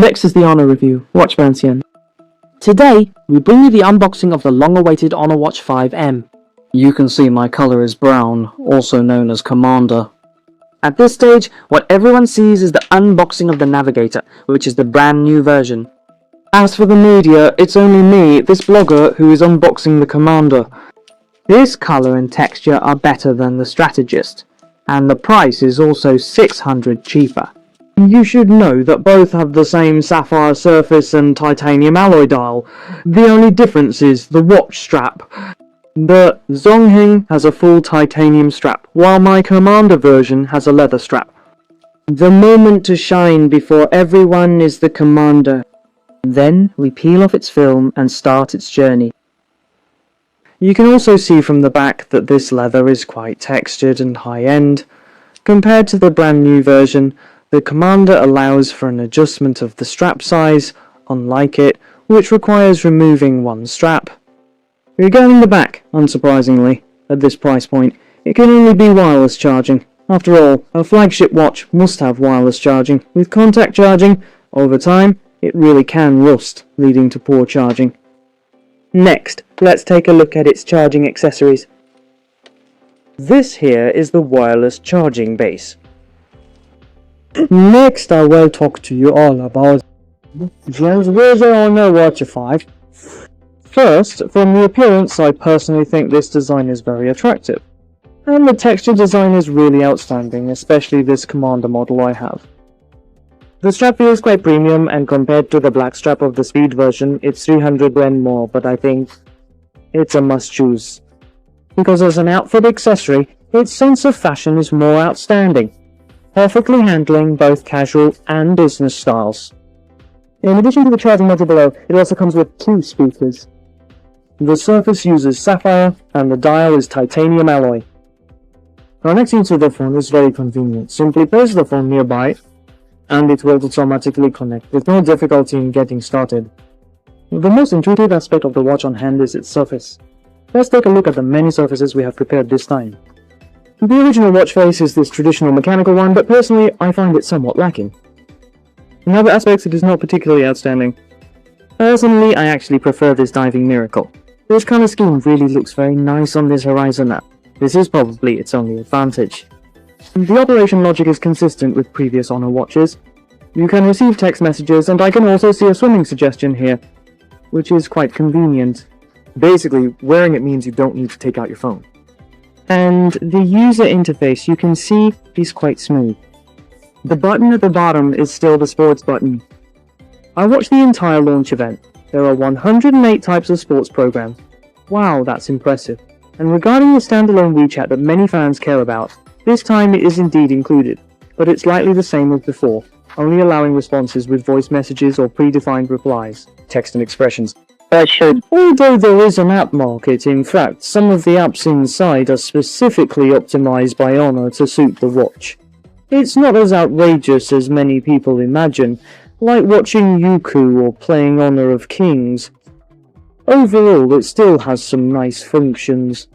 Next is the Honor review. Watch Vancian. Today, we bring you the unboxing of the long-awaited Honor Watch 5M. You can see my colour is brown, also known as Commander. At this stage, what everyone sees is the unboxing of the Navigator, which is the brand new version. As for the media, it's only me, this blogger, who is unboxing the Commander. This colour and texture are better than the Strategist, and the price is also 600 cheaper. You should know that both have the same sapphire surface and titanium alloy dial. The only difference is the watch strap. The Zongheng has a full titanium strap, while my Commander version has a leather strap. The moment to shine before everyone is the Commander. Then we peel off its film and start its journey. You can also see from the back that this leather is quite textured and high-end. Compared to the brand new version, the Commander allows for an adjustment of the strap size, unlike it, which requires removing one strap. Regarding the back, unsurprisingly, at this price point, it can only be wireless charging. After all, a flagship watch must have wireless charging. With contact charging, over time, it really can rust, leading to poor charging. Next, let's take a look at its charging accessories. This here is the wireless charging base. Next, I will talk to you all about James Wizard Honor Watch 5. First, from the appearance, I personally think this design is very attractive. And the texture design is really outstanding, especially this Commander model I have. The strap feels quite premium, and compared to the black strap of the Speed version, it's 300 Yen more, but I think it's a must-choose. Because as an outfit accessory, its sense of fashion is more outstanding, perfectly handling both casual and business styles. In addition to the charging module below, it also comes with 2 speakers. The surface uses sapphire, and the dial is titanium alloy. Connecting to the phone is very convenient. Simply place the phone nearby, and it will automatically connect with no difficulty in getting started. The most intuitive aspect of the watch on hand is its surface. Let's take a look at the many surfaces we have prepared this time. The original watch face is this traditional mechanical one, but personally I find it somewhat lacking. In other aspects it is not particularly outstanding. Personally, I actually prefer this diving miracle. This colour scheme really looks very nice on this Horizon app. This is probably its only advantage. The operation logic is consistent with previous Honor watches. You can receive text messages, and I can also see a swimming suggestion here, which is quite convenient. Basically, wearing it means you don't need to take out your phone. And the user interface, you can see, is quite smooth. The button at the bottom is still the sports button. I watched the entire launch event. There are 108 types of sports programs. Wow, that's impressive. And regarding the standalone WeChat that many fans care about, this time it is indeed included, but it's likely the same as before, only allowing responses with voice messages or predefined replies. Text and expressions. Although there is an app market, in fact, some of the apps inside are specifically optimized by Honor to suit the watch. It's not as outrageous as many people imagine, like watching Youku or playing Honor of Kings. Overall, it still has some nice functions.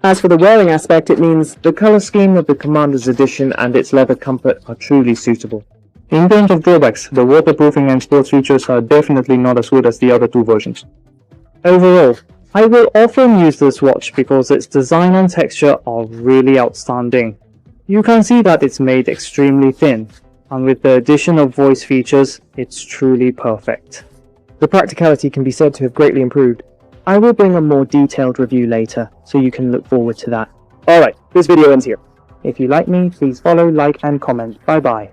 As for the wearing aspect, it means the colour scheme of the Commander's edition and its leather comfort are truly suitable. In terms of drawbacks, the waterproofing and sports features are definitely not as good as the other 2 versions. Overall, I will often use this watch because its design and texture are really outstanding. You can see that it's made extremely thin, and with the addition of voice features, it's truly perfect. The practicality can be said to have greatly improved. I will bring a more detailed review later, so you can look forward to that. Alright, this video ends here. If you like me, please follow, like and comment. Bye bye.